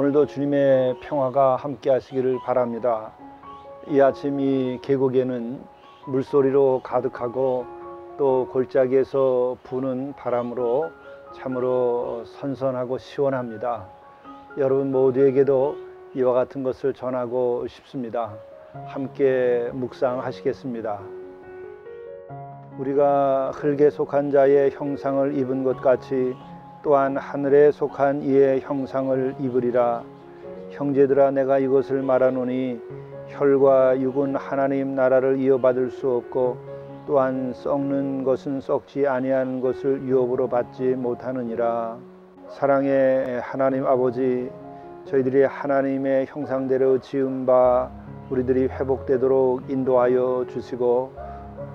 오늘도 주님의 평화가 함께 하시기를 바랍니다. 이 아침 이 계곡에는 물소리로 가득하고 또 골짜기에서 부는 바람으로 참으로 선선하고 시원합니다. 여러분 모두에게도 이와 같은 것을 전하고 싶습니다. 함께 묵상하시겠습니다. 우리가 흙에 속한 자의 형상을 입은 것 같이 또한 하늘에 속한 이의 형상을 입으리라. 형제들아, 내가 이것을 말하노니 혈과 육은 하나님 나라를 이어받을 수 없고 또한 썩는 것은 썩지 아니하는 것을 유업으로 받지 못하느니라. 사랑의 하나님 아버지, 저희들이 하나님의 형상대로 지은 바 우리들이 회복되도록 인도하여 주시고,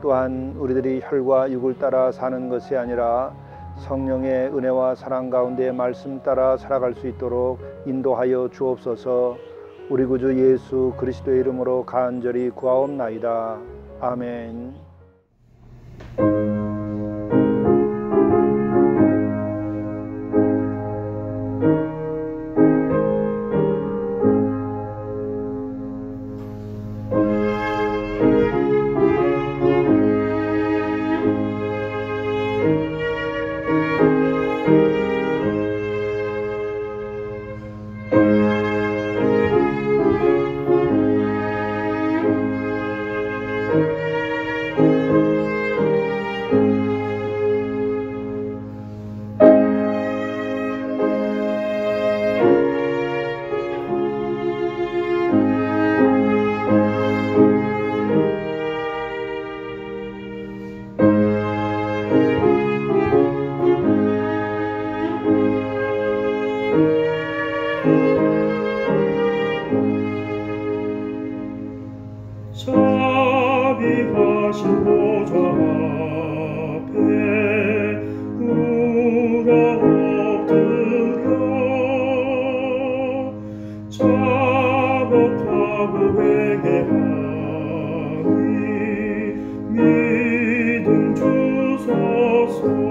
또한 우리들이 혈과 육을 따라 사는 것이 아니라 성령의 은혜와 사랑 가운데 말씀 따라 살아갈 수 있도록 인도하여 주옵소서. 우리 구주 예수 그리스도의 이름으로 간절히 구하옵나이다. 아멘. 자비하신 보좌 앞에 꿇어 엎드려 자복하고 회개하니 믿음 주소서.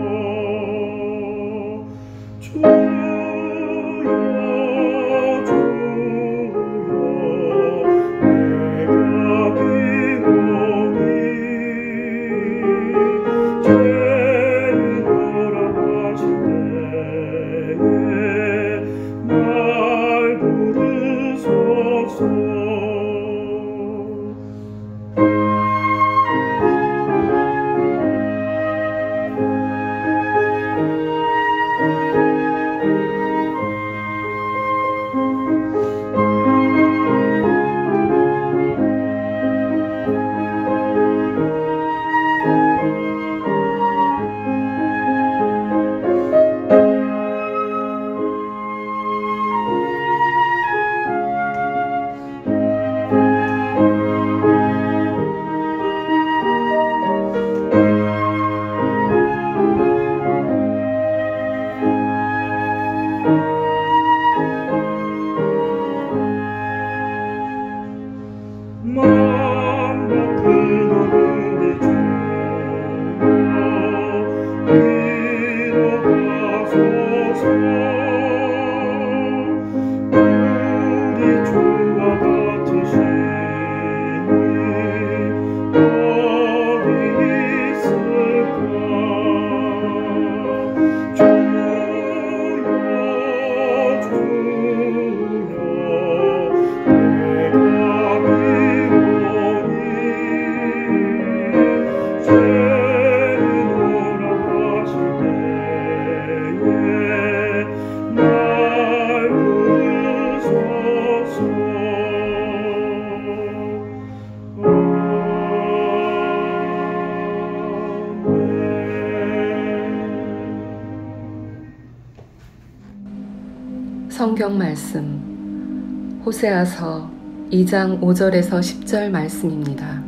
성경 말씀 호세아서 2장 5절에서 10절 말씀입니다.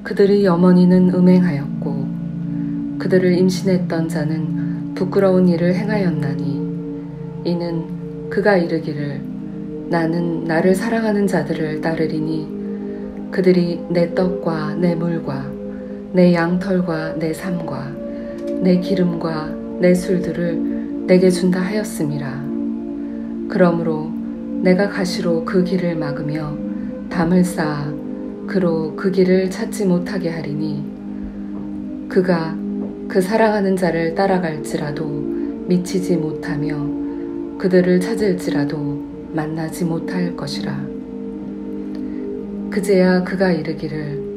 그들의 어머니는 음행하였고 그들을 임신했던 자는 부끄러운 일을 행하였나니 이는 그가 이르기를 나는 나를 사랑하는 자들을 따르리니 그들이 내 떡과 내 물과 내 양털과 내 삶과 내 기름과 내 술들을 내게 준다 하였음이라. 그러므로 내가 가시로 그 길을 막으며 담을 쌓아 그로 그 길을 찾지 못하게 하리니 그가 그 사랑하는 자를 따라갈지라도 미치지 못하며 그들을 찾을지라도 만나지 못할 것이라. 그제야 그가 이르기를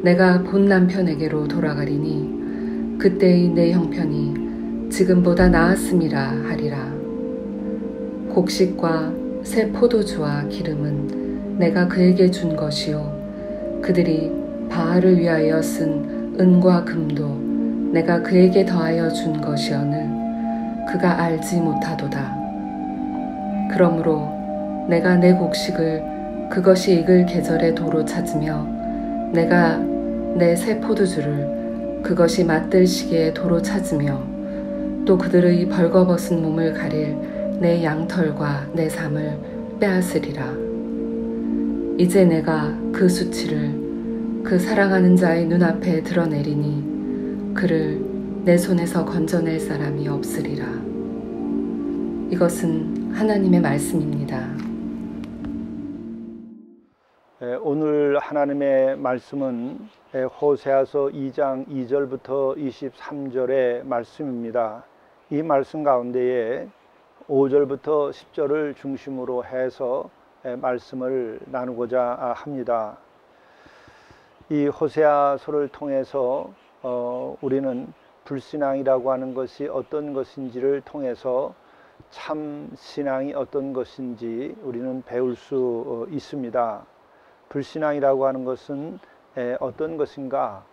내가 본 남편에게로 돌아가리니 그때의 내 형편이 지금보다 나았음이라 하리라. 곡식과 새 포도주와 기름은 내가 그에게 준 것이요 그들이 바알을 위하여 쓴 은과 금도 내가 그에게 더하여 준 것이오늘 그가 알지 못하도다. 그러므로 내가 내 곡식을 그것이 익을 계절에 도로 찾으며 내가 내 새 포도주를 그것이 맛들 시기에 도로 찾으며 또 그들의 벌거벗은 몸을 가릴 내 양털과 내 삶을 빼앗으리라. 이제 내가 그 수치를 그 사랑하는 자의 눈앞에 드러내리니 그를 내 손에서 건져낼 사람이 없으리라. 이것은 하나님의 말씀입니다. 오늘 하나님의 말씀은 호세아서 2장 2절부터 23절의 말씀입니다. 이 말씀 가운데에 5절부터 10절을 중심으로 해서 말씀을 나누고자 합니다. 이 호세아서를 통해서 우리는 불신앙이라고 하는 것이 어떤 것인지를 통해서 참 신앙이 어떤 것인지 우리는 배울 수 있습니다. 불신앙이라고 하는 것은 어떤 것인가?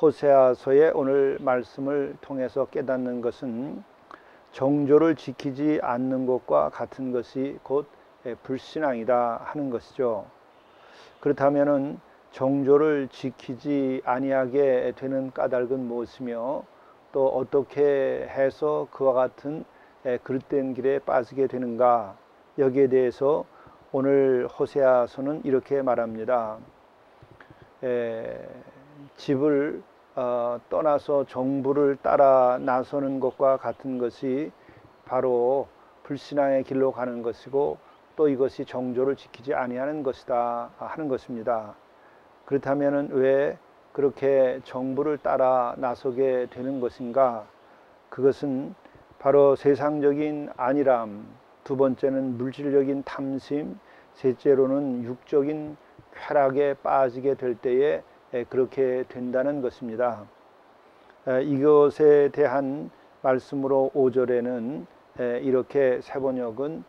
호세아서의 오늘 말씀을 통해서 깨닫는 것은 정조를 지키지 않는 것과 같은 것이 곧 불신앙이다 하는 것이죠. 그렇다면은 정조를 지키지 아니하게 되는 까닭은 무엇이며 또 어떻게 해서 그와 같은 그릇된 길에 빠지게 되는가? 여기에 대해서 오늘 호세아서는 이렇게 말합니다. 집을 떠나서 정부를 따라 나서는 것과 같은 것이 바로 불신앙의 길로 가는 것이고 또 이것이 정조를 지키지 아니하는 것이다 하는 것입니다. 그렇다면 왜 그렇게 정부를 따라 나서게 되는 것인가? 그것은 바로 세상적인 안일함, 두 번째는 물질적인 탐심, 셋째로는 육적인 쾌락에 빠지게 될 때에 그렇게 된다는 것입니다. 이것에 대한 말씀으로 5절에는 이렇게 새번역은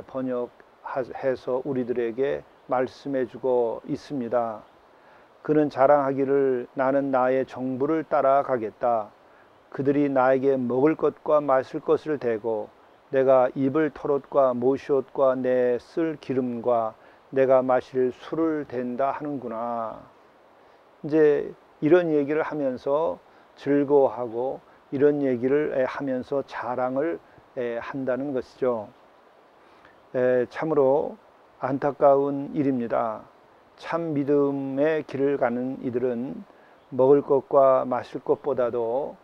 번역해서 우리들에게 말씀해 주고 있습니다. 그는 자랑하기를 나는 나의 정부를 따라가겠다. 그들이 나에게 먹을 것과 마실 것을 대고 내가 입을 털옷과 모시옷과 내 쓸 기름과 내가 마실 술을 댄다 하는구나. 이제 이런 얘기를 하면서 즐거워하고 이런 얘기를 하면서 자랑을 한다는 것이죠. 참으로 안타까운 일입니다. 참 믿음의 길을 가는 이들은 먹을 것과 마실 것보다도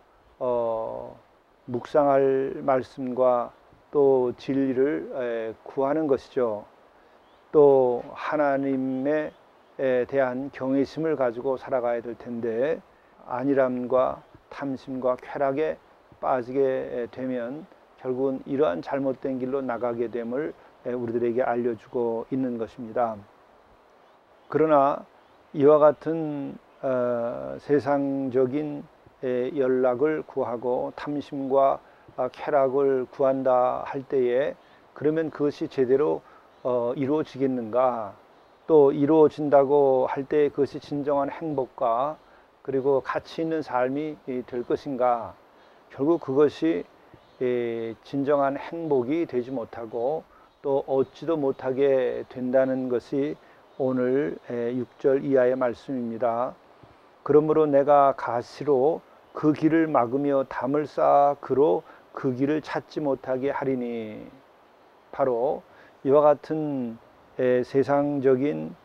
묵상할 말씀과 또 진리를 구하는 것이죠. 또 하나님에 대한 경외심을 가지고 살아가야 될 텐데 안일함과 탐심과 쾌락에 빠지게 되면 결국은 이러한 잘못된 길로 나가게 됨을 우리들에게 알려주고 있는 것입니다. 그러나 이와 같은 세상적인 연락을 구하고 탐심과 쾌락을 구한다 할 때에 그러면 그것이 제대로 이루어지겠는가? 또 이루어진다고 할 때 그것이 진정한 행복과 그리고 가치 있는 삶이 될 것인가? 결국 그것이 진정한 행복이 되지 못하고 또 얻지도 못하게 된다는 것이 오늘 6절 이하의 말씀입니다. 그러므로 내가 가시로 그 길을 막으며 담을 쌓아 그로 그 길을 찾지 못하게 하리니. 바로 이와 같은 세상적인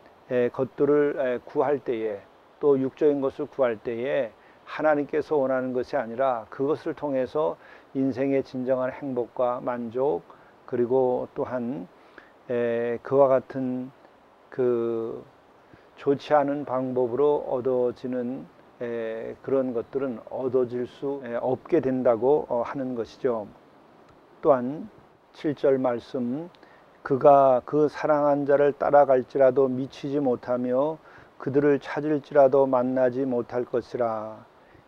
것들을 구할 때에 또 육적인 것을 구할 때에 하나님께서 원하는 것이 아니라 그것을 통해서 인생의 진정한 행복과 만족 그리고 또한 그와 같은 그 좋지 않은 방법으로 얻어지는 그런 것들은 얻어질 수 없게 된다고 하는 것이죠. 또한 7절 말씀, 그가 그 사랑한 자를 따라갈지라도 미치지 못하며 그들을 찾을지라도 만나지 못할 것이라.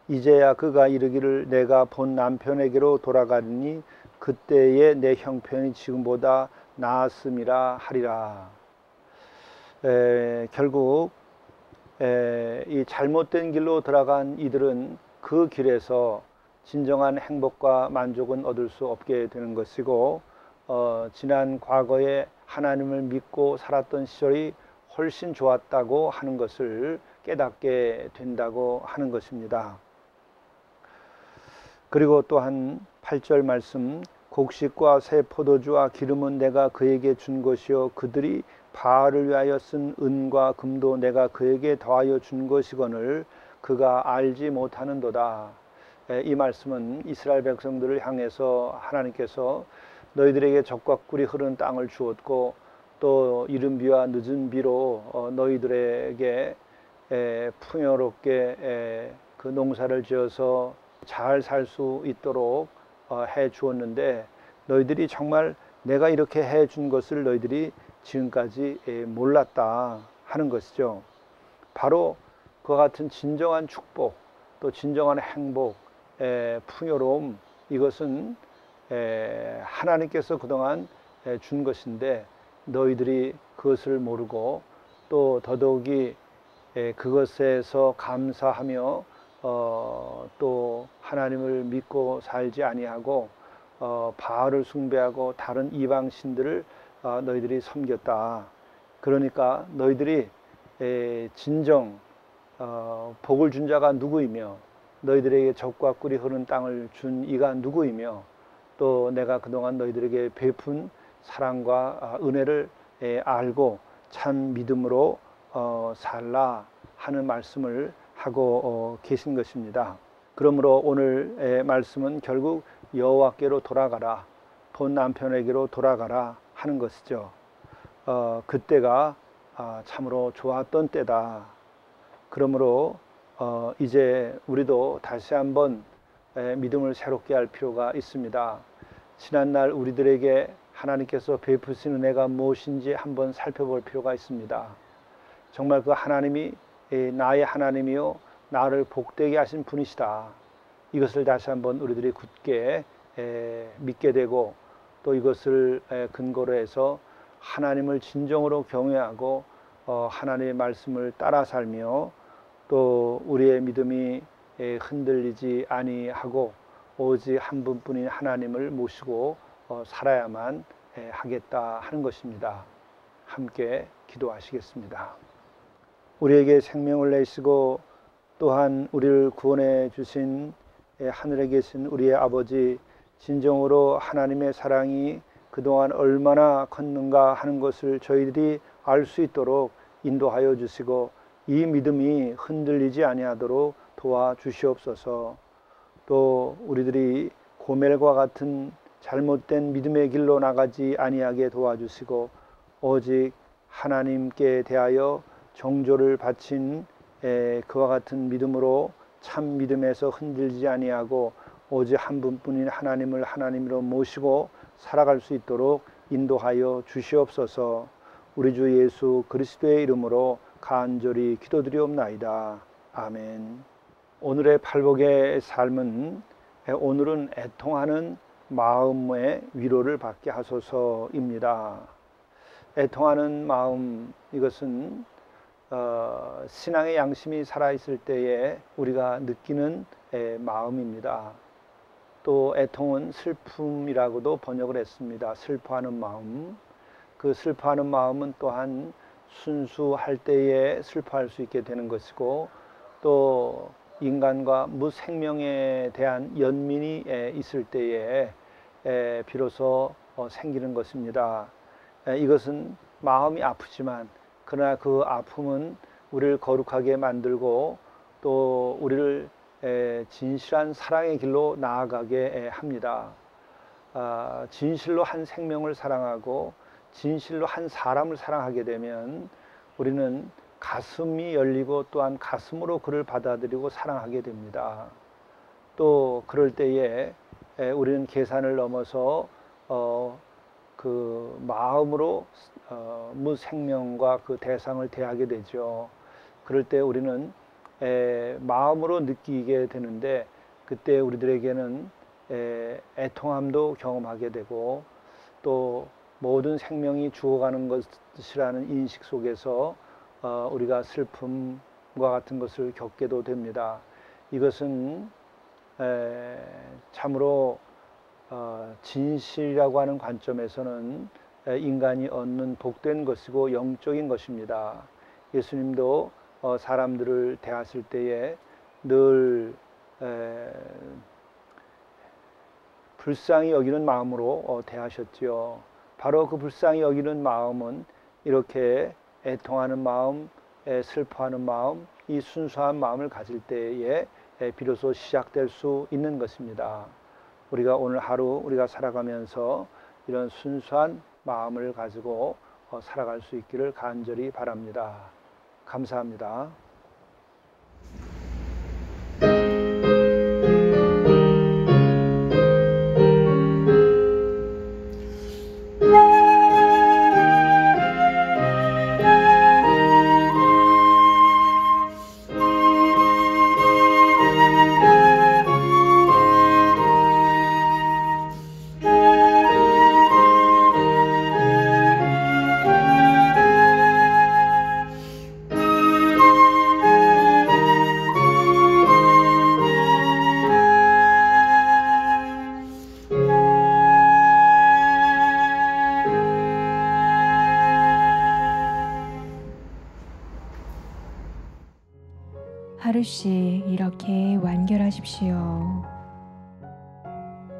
이제야 그가 이르기를 내가 본 남편에게로 돌아가리니 그때에 내 형편이 지금보다 나았음이라 하리라. 결국 이 잘못된 길로 들어간 이들은 그 길에서 진정한 행복과 만족은 얻을 수 없게 되는 것이고, 지난 과거에 하나님을 믿고 살았던 시절이 훨씬 좋았다고 하는 것을 깨닫게 된다고 하는 것입니다. 그리고 또한 8절 말씀, 곡식과 새 포도주와 기름은 내가 그에게 준 것이요 그들이 바알을 위하여 쓴 은과 금도 내가 그에게 더하여 준 것이거늘 그가 알지 못하는도다. 이 말씀은 이스라엘 백성들을 향해서 하나님께서 너희들에게 적과 꿀이 흐르는 땅을 주었고 또 이른 비와 늦은 비로 너희들에게 풍요롭게 그 농사를 지어서 잘 살 수 있도록 해 주었는데, 너희들이 정말 내가 이렇게 해 준 것을 너희들이 지금까지 몰랐다 하는 것이죠. 바로 그와 같은 진정한 축복, 또 진정한 행복, 풍요로움, 이것은 하나님께서 그동안 준 것인데 너희들이 그것을 모르고 또 더더욱이 그것에서 감사하며 또 하나님을 믿고 살지 아니하고 바알을 숭배하고 다른 이방 신들을 너희들이 섬겼다. 그러니까 너희들이 진정 복을 준 자가 누구이며 너희들에게 적과 꿀이 흐르는 땅을 준 이가 누구이며 또 내가 그동안 너희들에게 베푼 사랑과 은혜를 알고 참 믿음으로 살라 하는 말씀을 하고 계신 것입니다. 그러므로 오늘 말씀은 결국 여호와께로 돌아가라, 본 남편에게로 돌아가라 하는 것이죠. 그때가 참으로 좋았던 때다. 그러므로 이제 우리도 다시 한번 믿음을 새롭게 할 필요가 있습니다. 지난날 우리들에게 하나님께서 베푸신 은혜가 무엇인지 한번 살펴볼 필요가 있습니다. 정말 그 하나님이 나의 하나님이요 나를 복되게 하신 분이시다. 이것을 다시 한번 우리들이 굳게 믿게 되고 또 이것을 근거로 해서 하나님을 진정으로 경외하고 하나님의 말씀을 따라 살며 또 우리의 믿음이 흔들리지 아니하고 오직 한 분뿐인 하나님을 모시고 살아야만 하겠다 하는 것입니다. 함께 기도하시겠습니다. 우리에게 생명을 내시고 또한 우리를 구원해 주신 하늘에 계신 우리의 아버지, 진정으로 하나님의 사랑이 그동안 얼마나 컸는가 하는 것을 저희들이 알 수 있도록 인도하여 주시고 이 믿음이 흔들리지 아니하도록 도와주시옵소서. 또 우리들이 고멜과 같은 잘못된 믿음의 길로 나가지 아니하게 도와주시고 오직 하나님께 대하여 정조를 바친 그와 같은 믿음으로 참 믿음에서 흔들리지 아니하고 오직 한 분뿐인 하나님을 하나님으로 모시고 살아갈 수 있도록 인도하여 주시옵소서. 우리 주 예수 그리스도의 이름으로 간절히 기도드리옵나이다. 아멘. 오늘의 팔복의 삶은 오늘은 애통하는 마음의 위로를 받게 하소서입니다. 애통하는 마음, 이것은 신앙의 양심이 살아있을 때에 우리가 느끼는 마음입니다. 또 애통은 슬픔이라고도 번역을 했습니다. 슬퍼하는 마음. 그 슬퍼하는 마음은 또한 순수할 때에 슬퍼할 수 있게 되는 것이고 또 인간과 무생명에 대한 연민이 있을 때에 비로소 생기는 것입니다. 이것은 마음이 아프지만 그러나 그 아픔은 우리를 거룩하게 만들고 또 우리를 진실한 사랑의 길로 나아가게 합니다. 진실로 한 생명을 사랑하고 진실로 한 사람을 사랑하게 되면 우리는 가슴이 열리고 또한 가슴으로 그를 받아들이고 사랑하게 됩니다. 또 그럴 때에 우리는 계산을 넘어서 그 마음으로 무생명과 그 대상을 대하게 되죠. 그럴 때 우리는 마음으로 느끼게 되는데 그때 우리들에게는 애통함도 경험하게 되고 또 모든 생명이 죽어가는 것이라는 인식 속에서 우리가 슬픔과 같은 것을 겪게도 됩니다. 이것은 참으로 진실이라고 하는 관점에서는 인간이 얻는 복된 것이고 영적인 것입니다. 예수님도 사람들을 대하실 때에 늘 불쌍히 여기는 마음으로 대하셨지요. 바로 그 불쌍히 여기는 마음은 이렇게 애통하는 마음, 슬퍼하는 마음, 이 순수한 마음을 가질 때에 비로소 시작될 수 있는 것입니다. 우리가 오늘 하루 우리가 살아가면서 이런 순수한 마음을 가지고 살아갈 수 있기를 간절히 바랍니다. 감사합니다. 하루씩 이렇게 완결하십시오.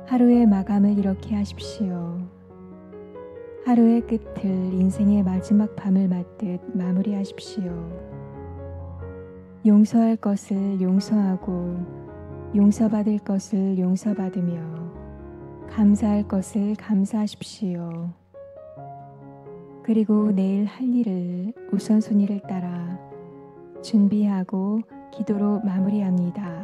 하루의 마감을 이렇게 하십시오. 하루의 끝을 인생의 마지막 밤을 맞듯 마무리하십시오. 용서할 것을 용서하고 용서받을 것을 용서받으며 감사할 것을 감사하십시오. 그리고 내일 할 일을 우선순위를 따라 준비하고 기도로 마무리합니다.